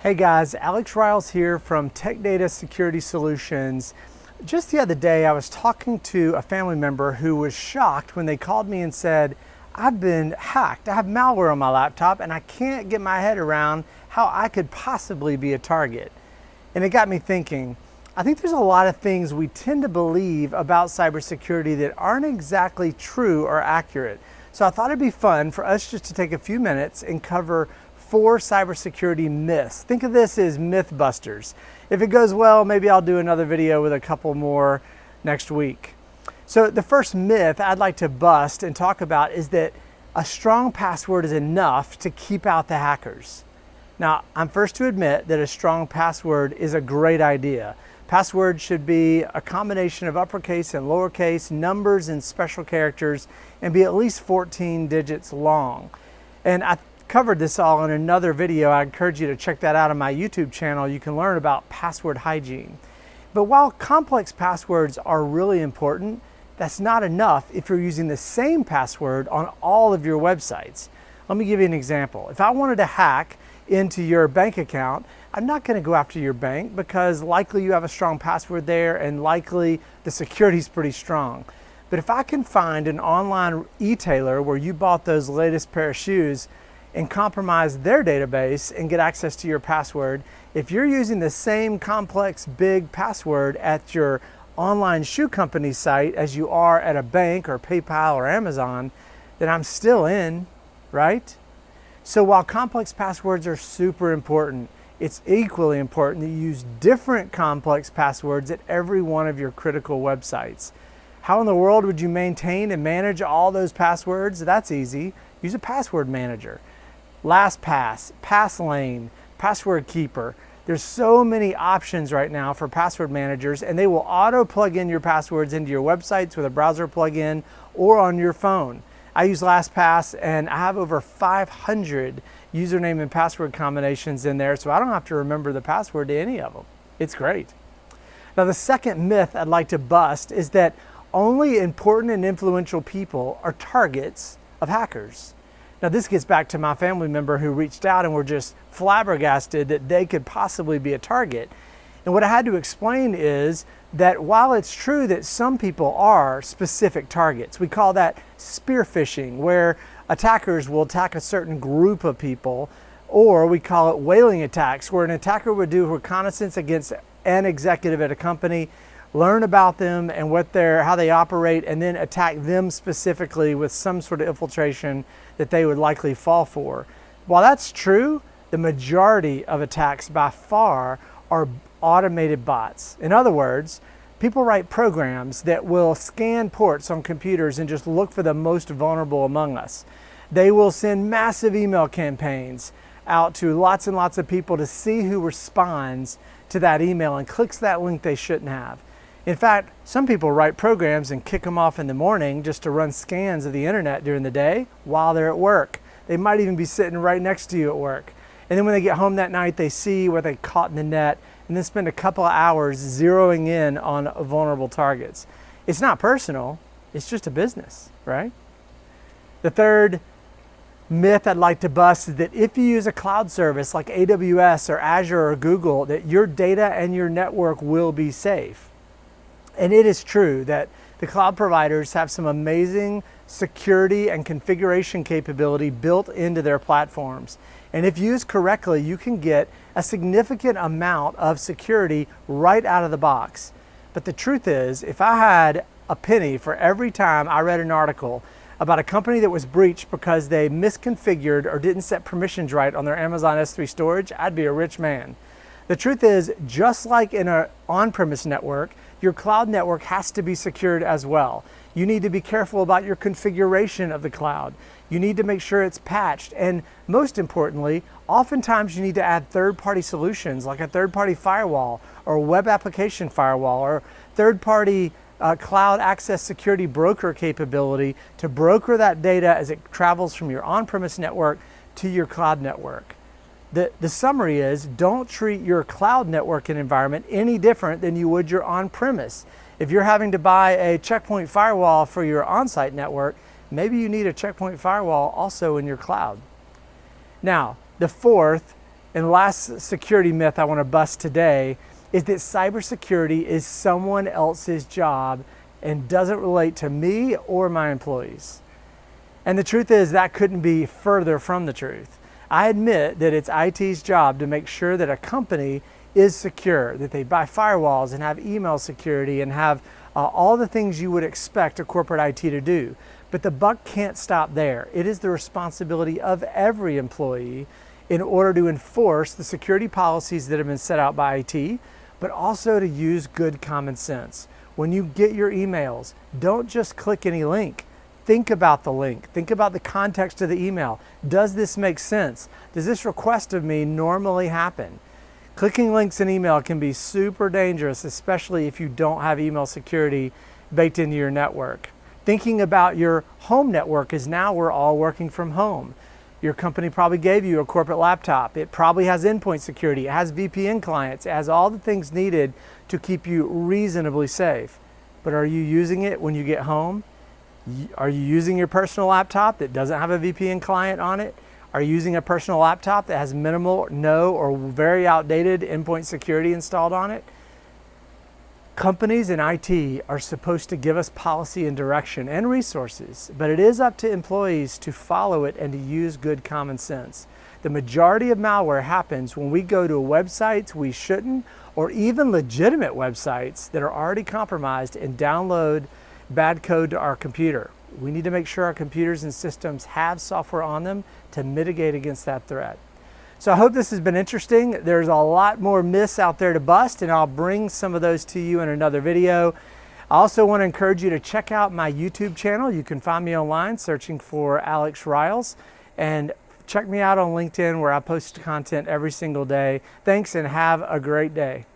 Hey guys, Alex Ryals here from Tech Data Security Solutions. Just the other day, I was talking to a family member who was shocked when they called me and said, I've been hacked. I have malware on my laptop and I can't get my head around how I could possibly be a target. And it got me thinking, I think there's a lot of things we tend to believe about cybersecurity that aren't exactly true or accurate. So I thought it'd be fun for us just to take a few minutes and cover 4 cybersecurity myths. Think of this as Mythbusters. If it goes well, maybe I'll do another video with a couple more next week. So the first myth I'd like to bust and talk about is that a strong password is enough to keep out the hackers. Now, I'm first to admit that a strong password is a great idea. Passwords should be a combination of uppercase and lowercase, numbers and special characters, and be at least 14 digits long. And I covered this all in another video. I encourage you to check that out on my YouTube channel. You can learn about password hygiene. But while complex passwords are really important, that's not enough if you're using the same password on all of your websites. Let me give you an example. If I wanted to hack into your bank account, I'm not going to go after your bank because likely you have a strong password there and likely the security is pretty strong. But if I can find an online e-tailer where you bought those latest pair of shoes and compromise their database and get access to your password, if you're using the same complex big password at your online shoe company site as you are at a bank or PayPal or Amazon, then I'm still in, right? So while complex passwords are super important, it's equally important that you use different complex passwords at every one of your critical websites. How in the world would you maintain and manage all those passwords? That's easy. Use a password manager. LastPass, Passlane, Password Keeper. There's so many options right now for password managers, and they will auto plug in your passwords into your websites with a browser plugin or on your phone. I use LastPass and I have over 500 username and password combinations in there, so I don't have to remember the password to any of them. It's great. Now, the second myth I'd like to bust is that only important and influential people are targets of hackers. Now, this gets back to my family member who reached out and were just flabbergasted that they could possibly be a target. And what I had to explain is that while it's true that some people are specific targets, we call that spear phishing, where attackers will attack a certain group of people, or we call it whaling attacks, where an attacker would do reconnaissance against an executive at a company, learn about them and how they operate, and then attack them specifically with some sort of infiltration that they would likely fall for. While that's true, the majority of attacks by far are automated bots. In other words, people write programs that will scan ports on computers and just look for the most vulnerable among us. They will send massive email campaigns out to lots and lots of people to see who responds to that email and clicks that link they shouldn't have. In fact, some people write programs and kick them off in the morning just to run scans of the internet during the day while they're at work. They might even be sitting right next to you at work. And then when they get home that night, they see what they caught in the net and then spend a couple of hours zeroing in on vulnerable targets. It's not personal, it's just a business, right? The third myth I'd like to bust is that if you use a cloud service like AWS or Azure or Google, that your data and your network will be safe. And it is true that the cloud providers have some amazing security and configuration capability built into their platforms. And if used correctly, you can get a significant amount of security right out of the box. But the truth is, if I had a penny for every time I read an article about a company that was breached because they misconfigured or didn't set permissions right on their Amazon S3 storage, I'd be a rich man. The truth is, just like in an on-premise network, your cloud network has to be secured as well. You need to be careful about your configuration of the cloud. You need to make sure it's patched. And most importantly, oftentimes you need to add third-party solutions like a third-party firewall or web application firewall or third-party cloud access security broker capability to broker that data as it travels from your on-premise network to your cloud network. The summary is, don't treat your cloud networking environment any different than you would your on-premise. If you're having to buy a checkpoint firewall for your on-site network, maybe you need a checkpoint firewall also in your cloud. Now, the fourth And the last security myth I want to bust today is that cybersecurity is someone else's job and doesn't relate to me or my employees. And the truth is that couldn't be further from the truth. I admit that it's IT's job to make sure that a company is secure, that they buy firewalls and have email security and have all the things you would expect a corporate IT to do. But the buck can't stop there. It is the responsibility of every employee in order to enforce the security policies that have been set out by IT, but also to use good common sense. When you get your emails, don't just click any link. Think about the link. Think about the context of the email. Does this make sense? Does this request of me normally happen? Clicking links in email can be super dangerous, especially if you don't have email security baked into your network. Thinking about your home network is now we're all working from home. Your company probably gave you a corporate laptop. It probably has endpoint security. It has VPN clients. It has all the things needed to keep you reasonably safe. But are you using it when you get home? Are you using your personal laptop that doesn't have a VPN client on it? Are you using a personal laptop that has minimal, no, or very outdated endpoint security installed on it? Companies and IT are supposed to give us policy and direction and resources, but it is up to employees to follow it and to use good common sense. The majority of malware happens when we go to websites we shouldn't, or even legitimate websites that are already compromised and download bad code to our computer. We need to make sure our computers and systems have software on them to mitigate against that threat. So I hope this has been interesting. There's a lot more myths out there to bust, and I'll bring some of those to you in another video. I also want to encourage you to check out my YouTube channel. You can find me online searching for Alex Ryals, and check me out on LinkedIn where I post content every single day. Thanks and have a great day.